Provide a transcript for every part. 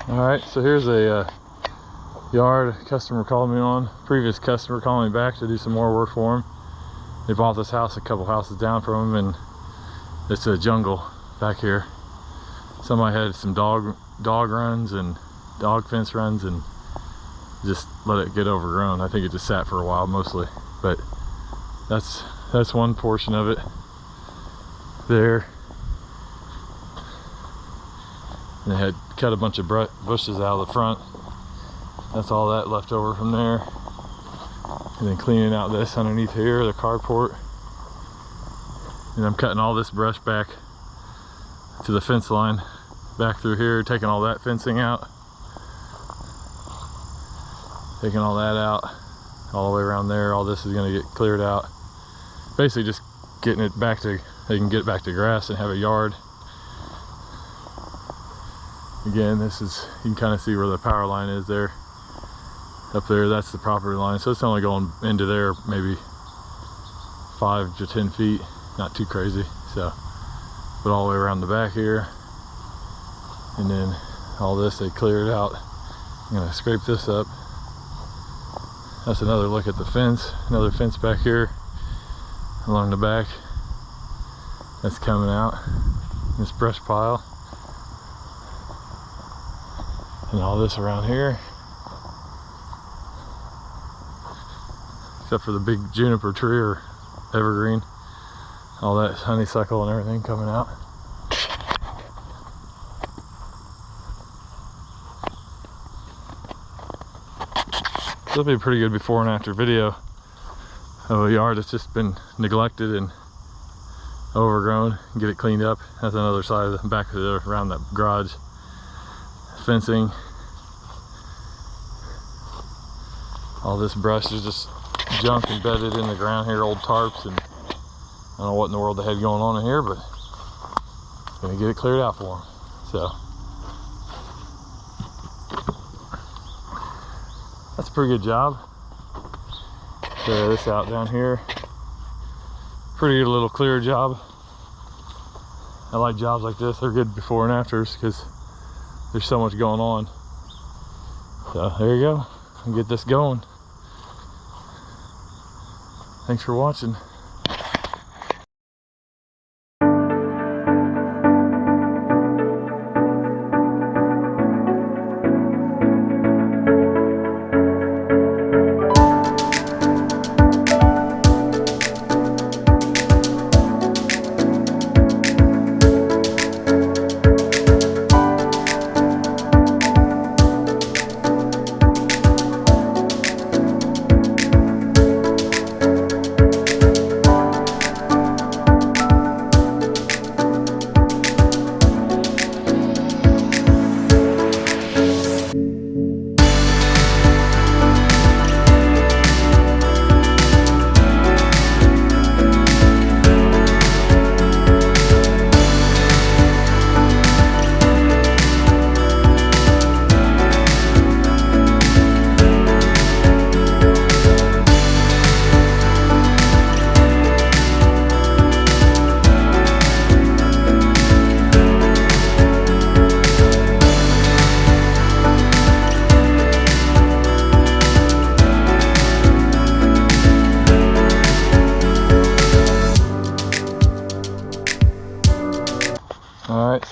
Alright, so here's a yard customer called me on. Previous customer called me back to do some more work for him. They bought this house a couple houses down from him, and it's a jungle back here. Somebody had some dog runs and dog fence runs and just let it get overgrown. I think it just sat for a while mostly, but that's one portion of it there. And they had cut a bunch of bushes out of the front. That's all that left over from there. And then cleaning out this underneath here, the carport. And I'm cutting all this brush back to the fence line, back through here, taking all that fencing out. Taking all that out, all the way around there. All this is gonna get cleared out. Basically just getting it back to, they can get it back to grass and have a yard. Again, this is, you can kind of see where the power line is there. Up there, that's the property line. So it's only going into there maybe 5 to 10 feet, not too crazy. So, but all the way around the back here. And then all this, they cleared out. I'm gonna scrape this up. That's another look at the fence. Another fence back here along the back. That's coming out. This brush pile. And all this around here. Except for the big juniper tree or evergreen. All that honeysuckle and everything coming out. This will be a pretty good before and after video of a yard that's just been neglected and overgrown. Get it cleaned up. That's another side of the back of the, around that garage. Fencing. All this brush is just junk embedded in the ground here, old tarps, and I don't know what in the world they had going on in here, but I'm gonna get it cleared out for them. So that's a pretty good job. Clear this out down here. Pretty good little clear job. I like jobs like this. They're good before and afters because there's so much going on. So there you go. I'll get this going. Thanks for watching.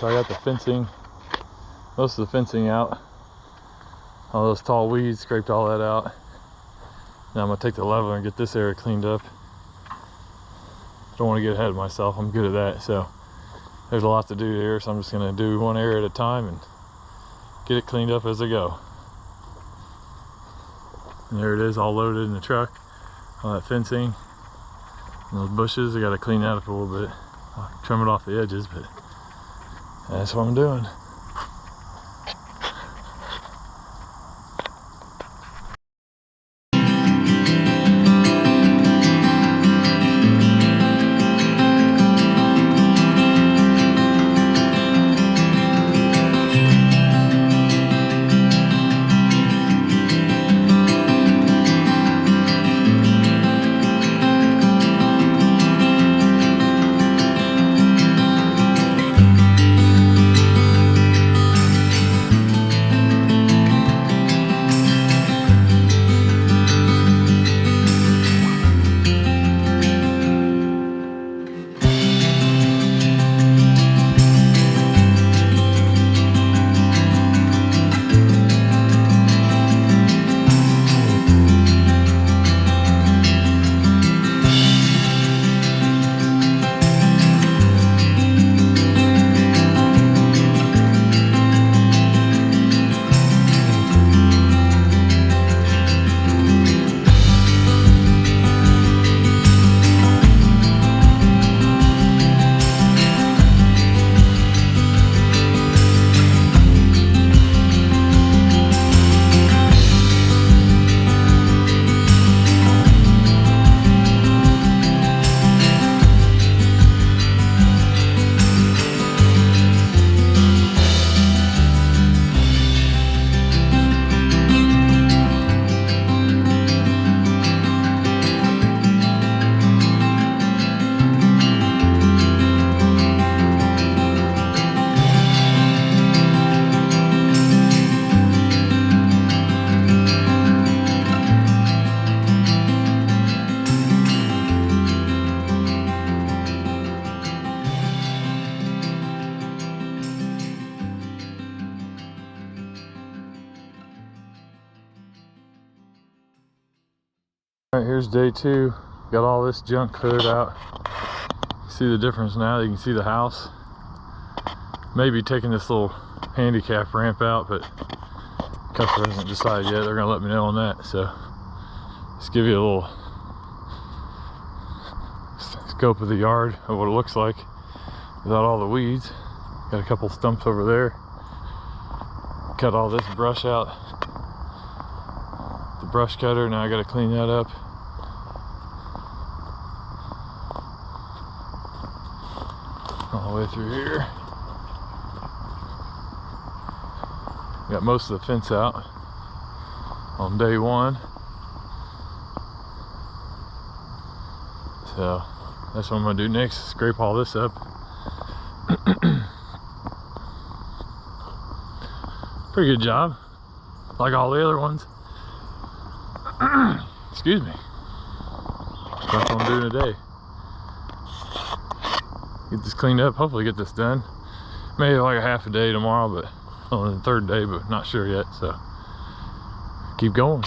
So I got the fencing, most of the fencing out. All those tall weeds, scraped all that out. Now I'm gonna take the level and get this area cleaned up. Don't want to get ahead of myself, I'm good at that. So there's a lot to do here, so I'm just gonna do one area at a time and get it cleaned up as I go. And there it is, all loaded in the truck. All that fencing and those bushes, I gotta clean that up a little bit. I'll trim it off the edges, but that's what I'm doing. All right, here's day 2. Got all this junk cleared out. See the difference now? You can see the house. Maybe taking this little handicap ramp out, but customer hasn't decided yet. They're gonna let me know on that. So just give you a little scope of the yard of what it looks like without all the weeds. Got a couple stumps over there. Cut all this brush out. The brush cutter. Now I got to clean that up. All the way through here. Got most of the fence out on day 1. So that's what I'm gonna do next. Scrape all this up. Pretty good job, like all the other ones. Excuse me. That's what I'm doing today. Get this cleaned up, hopefully get this done. Maybe like a half a day tomorrow, but on the 3rd day, but not sure yet, so keep going.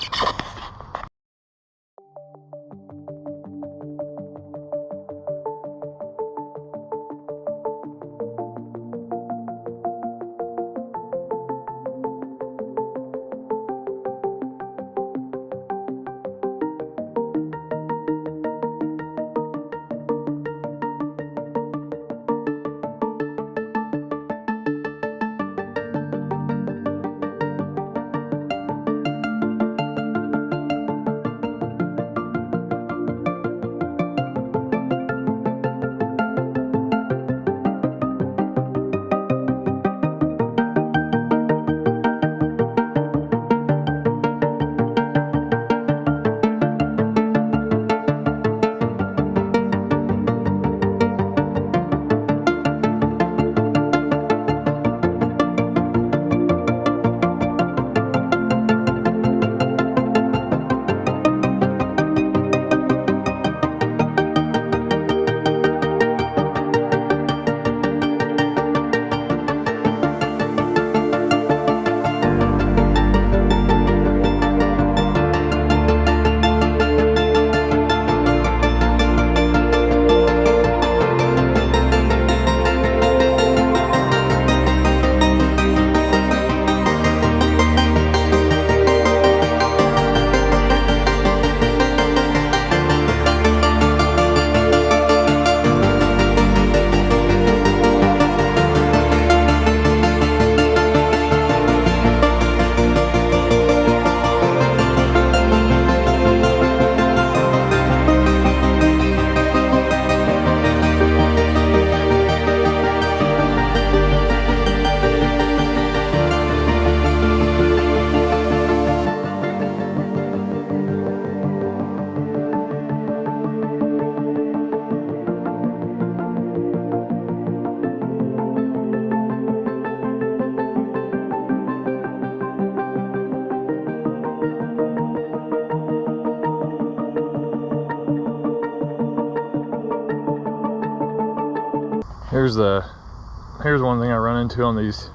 Here's one thing I run into on these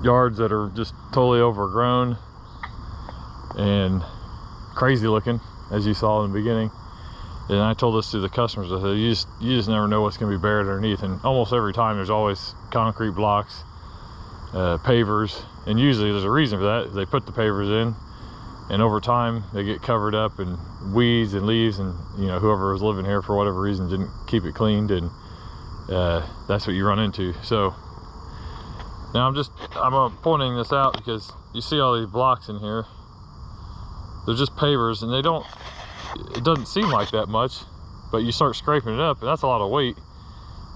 yards that are just totally overgrown and crazy looking, as you saw in the beginning. And I told this to the customers. I said, you just never know what's going to be buried underneath. And almost every time there's always concrete blocks, pavers, and usually there's a reason for that. They put the pavers in, and over time they get covered up in weeds and leaves, and you know, whoever was living here for whatever reason didn't keep it cleaned, and that's what you run into. So now I'm pointing this out because you see all these blocks in here. They're just pavers, and it doesn't seem like that much, but you start scraping it up, and that's a lot of weight.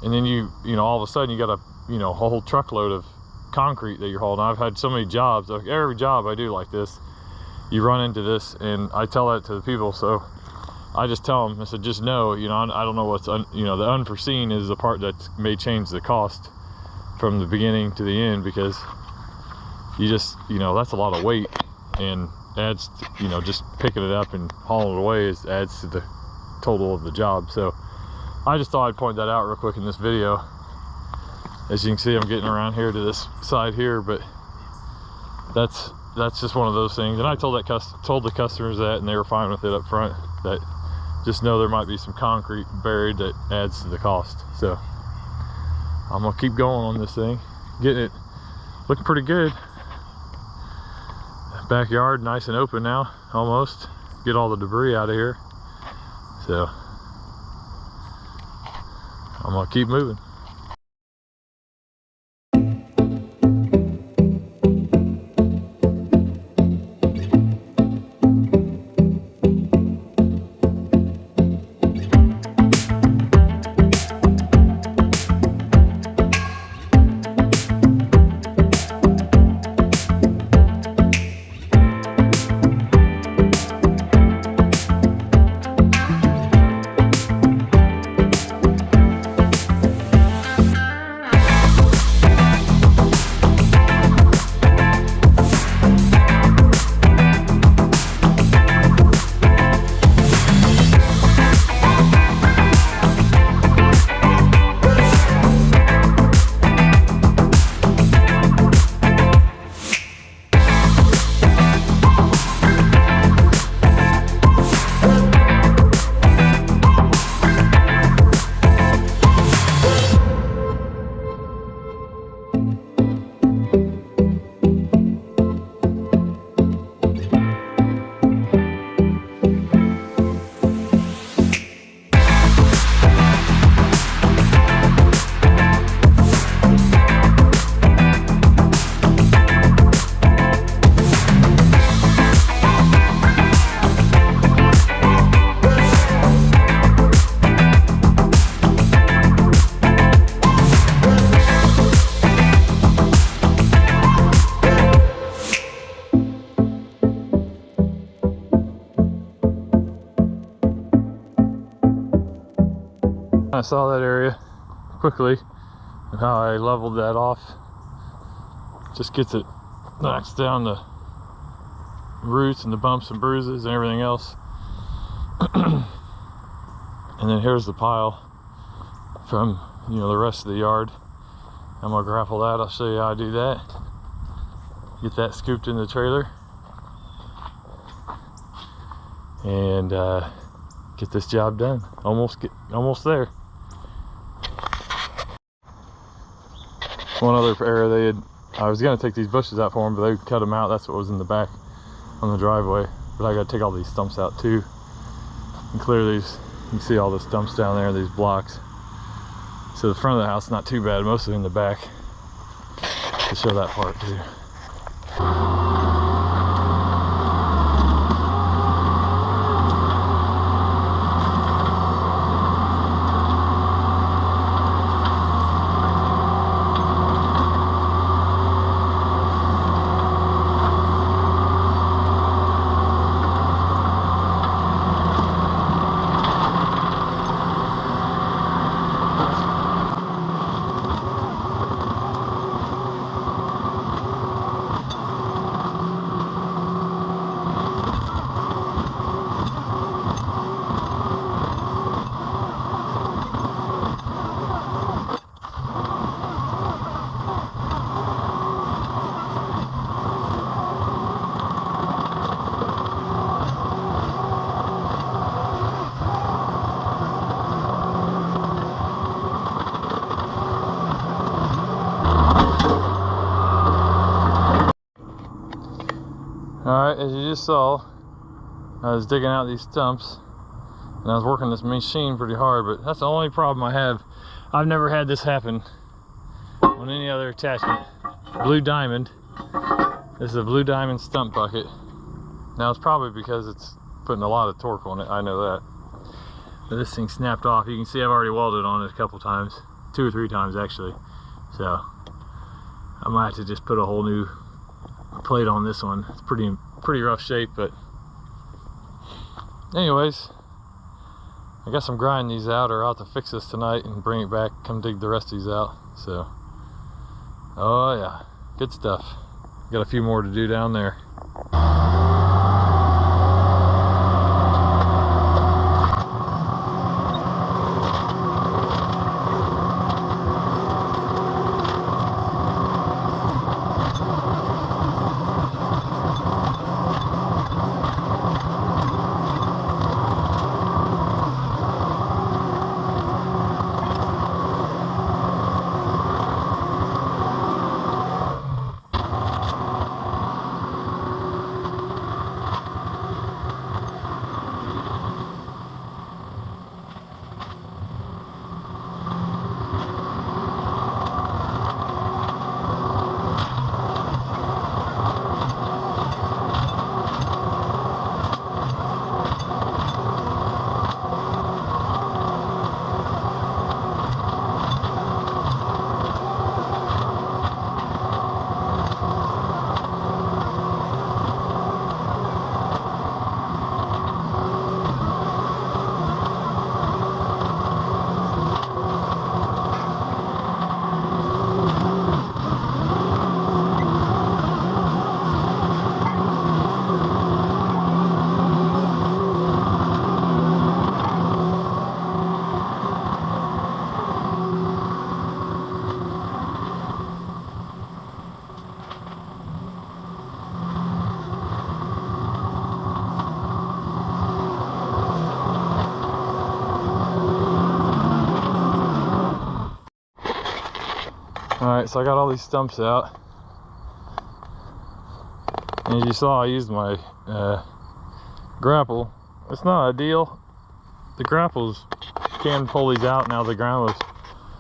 And then you know, all of a sudden you got a whole truckload of concrete that you're holding. I've had so many jobs, like every job I do like this, you run into this, and I tell that to the people. So I just tell them, I said, just know, I don't know what's the unforeseen is the part that may change the cost from the beginning to the end, because you just, that's a lot of weight, and adds to, just picking it up and hauling it away adds to the total of the job. So I just thought I'd point that out real quick in this video. As you can see, I'm getting around here to this side here, but that's that's just one of those things. And I told the customers that, and they were fine with it up front, that just know there might be some concrete buried that adds to the cost. So I'm gonna keep going on this thing, getting it looking pretty good. Backyard nice and open now, almost. Get all the debris out of here. So I'm gonna keep moving. I saw that area quickly and how I leveled that off. Just gets it, knocks down the roots and the bumps and bruises and everything else. And then here's the pile from, you know, the rest of the yard. I'm gonna grapple that. I'll show you how I do that. Get that scooped in the trailer and get this job done. Almost there. One other area I was gonna take these bushes out for them, but they cut them out. That's what was in the back on the driveway. But I gotta take all these stumps out too and clear these. You can see all the stumps down there, these blocks. So the front of the house is not too bad, mostly in the back. To show that part too. Alright, as you just saw, I was digging out these stumps and I was working this machine pretty hard, but that's the only problem I have. I've never had this happen on any other attachment. Blue Diamond. This is a Blue Diamond stump bucket. Now it's probably because it's putting a lot of torque on it, I know that. But this thing snapped off. You can see I've already welded on it a couple times, 2 or 3 times actually. So I might have to just put a whole new plate on this one. It's pretty rough shape, but anyways, I guess I'm grinding these out, or I'll have to fix this tonight and bring it back, come dig the rest of these out. So, oh yeah, good stuff. Got a few more to do down there. Alright, so I got all these stumps out. And as you saw, I used my grapple. It's not ideal. The grapples can pull these out. Now the ground was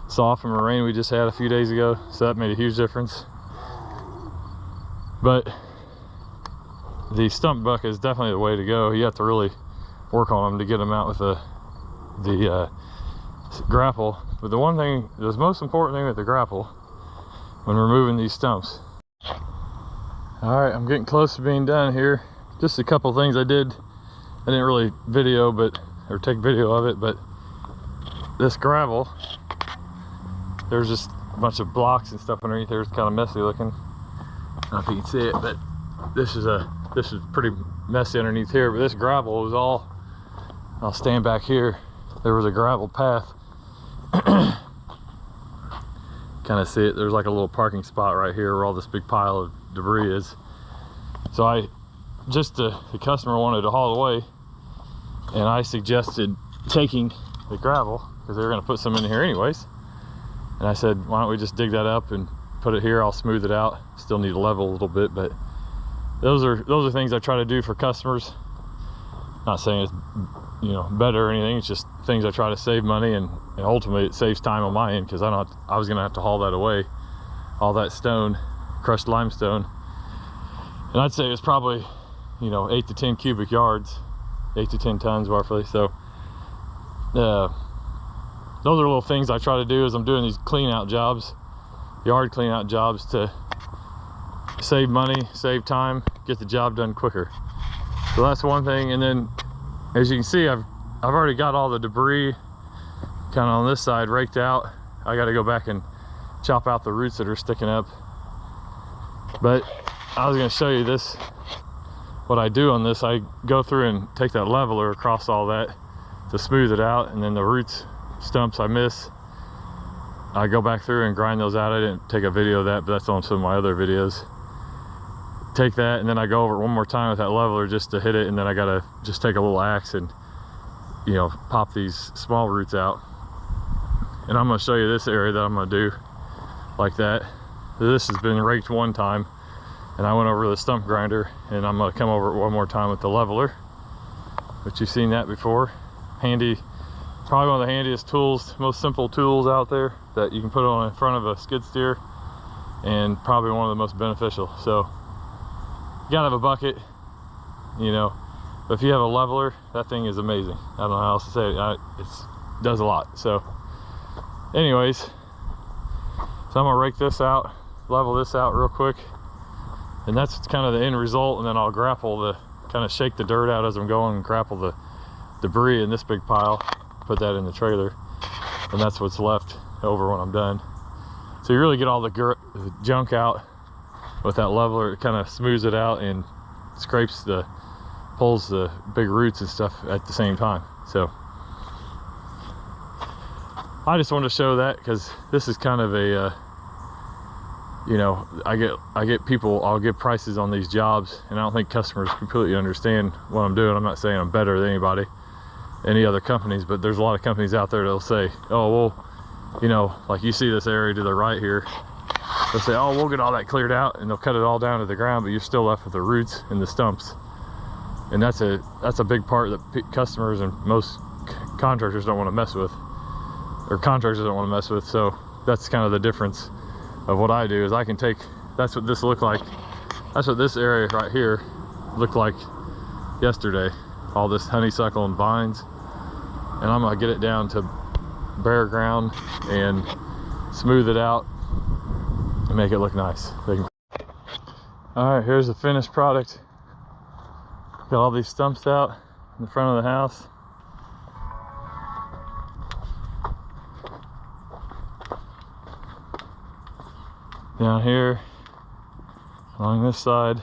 soft from a rain we just had a few days ago, so that made a huge difference. But the stump bucket is definitely the way to go. You have to really work on them to get them out with the grapple. But the one thing, the most important thing with the grapple when removing these stumps. All right, I'm getting close to being done here. Just a couple things I did. I didn't really video, or take video of it, but this gravel, there's just a bunch of blocks and stuff underneath there. It's kind of messy looking. I don't know if you can see it, but this is pretty messy underneath here. But this gravel was all, I'll stand back here. There was a gravel path. Kind of see it. There's like a little parking spot right here where all this big pile of debris is. So the customer wanted to haul away, and I suggested taking the gravel because they were going to put some in here anyways. And I said, why don't we just dig that up and put it here? I'll smooth it out. Still need to level a little bit, but those are things I try to do for customers. Not saying it's, you know, better or anything. It's just things I try to save money, and ultimately it saves time on my end, because I was going to have to haul that away, all that stone, crushed limestone. And I'd say it was probably, you know, 8 to 10 cubic yards, 8 to 10 tons roughly. So those are little things I try to do as I'm doing these clean out jobs, yard clean out jobs, to save money, save time, get the job done quicker. So that's one thing. And then as you can see, I've already got all the debris kind of on this side raked out. I got to go back and chop out the roots that are sticking up. But I was going to show you this, what I do on this. I go through and take that leveler across all that to smooth it out, and then the roots, stumps I miss, I go back through and grind those out. I didn't take a video of that, but that's on some of my other videos. Take that, and then I go over it one more time with that leveler just to hit it, and then I gotta just take a little axe and, you know, pop these small roots out. And I'm gonna show you this area that I'm gonna do like that. This has been raked one time, and I went over the stump grinder, and I'm gonna come over it one more time with the leveler, but you've seen that before. Handy, probably one of the handiest tools, most simple tools out there that you can put on in front of a skid steer, and probably one of the most beneficial. So you gotta have a bucket, you know, but if you have a leveler, that thing is amazing. I don't know how else to say it. It does a lot. So anyways, so I'm gonna rake this out, level this out real quick, and that's kind of the end result. And then I'll grapple kind of shake the dirt out as I'm going, and grapple the debris in this big pile, put that in the trailer, and that's what's left over when I'm done. So you really get all the junk out with that leveler. It kind of smooths it out and pulls the big roots and stuff at the same time. So I just wanted to show that, because this is kind of a you know, I get people, I'll give prices on these jobs, and I don't think customers completely understand what I'm doing. I'm not saying I'm better than any other companies, but there's a lot of companies out there that'll say, oh, well, you know, like you see this area to the right here, they'll say, oh, we'll get all that cleared out, and they'll cut it all down to the ground, but you're still left with the roots and the stumps. And that's a big part that customers and most contractors don't want to mess with, or contractors don't want to mess with. So that's kind of the difference of what I do, is I can take, that's what this looked like, that's what this area right here looked like yesterday, all this honeysuckle and vines, and I'm gonna get it down to bare ground and smooth it out and make it look nice. All right, here's the finished product. Got all these stumps out in the front of the house. Down here along this side,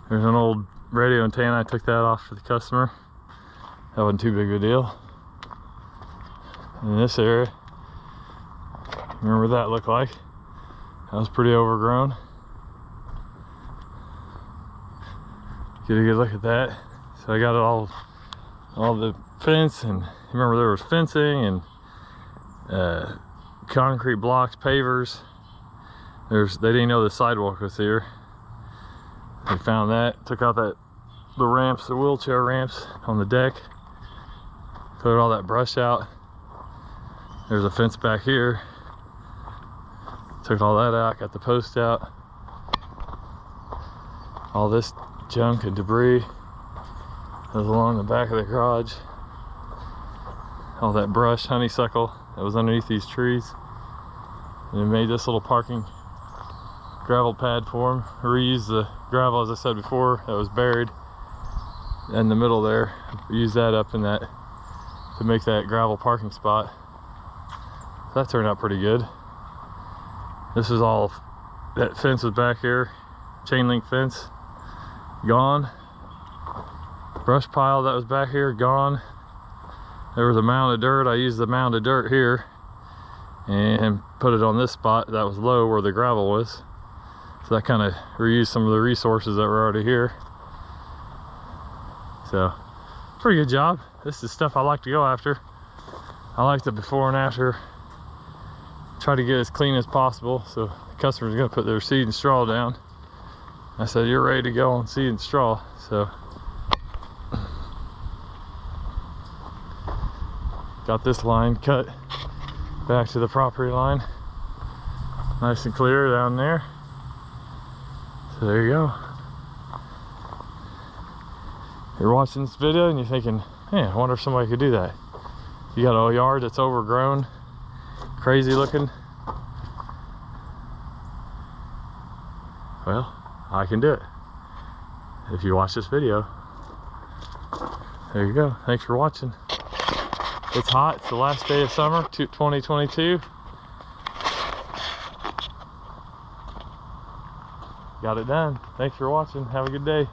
there's an old radio antenna. I took that off for the customer. That wasn't too big of a deal. In this area, remember what that looked like? That was pretty overgrown. Get a good look at that. So I got it all the fence, and remember there was fencing and concrete blocks, pavers. They didn't know the sidewalk was here. They found that, took out the ramps, the wheelchair ramps on the deck. Cleared all that brush out. There's a fence back here. Took all that out, got the post out. All this junk and debris was along the back of the garage. All that brush, honeysuckle that was underneath these trees. And they made this little parking gravel pad for them. Reused the gravel, as I said before, that was buried in the middle there. Used that up in that to make that gravel parking spot. So that turned out pretty good. This is all, that fence was back here, chain link fence, gone. Brush pile that was back here, gone. There was a mound of dirt. I used the mound of dirt here and put it on this spot that was low where the gravel was. So that kind of reused some of the resources that were already here. So, pretty good job. This is stuff I like to go after. I like the before and after. Try to get as clean as possible. So the customer's gonna put their seed and straw down. I said, you're ready to go on seed and straw. So, got this line cut back to the property line. Nice and clear down there. So there you go. You're watching this video and you're thinking, man, I wonder if somebody could do that. You got a yard that's overgrown, crazy looking. Well, I can do it. If you watch this video. There you go. Thanks for watching. It's hot. It's the last day of summer, 2022. Got it done. Thanks for watching. Have a good day.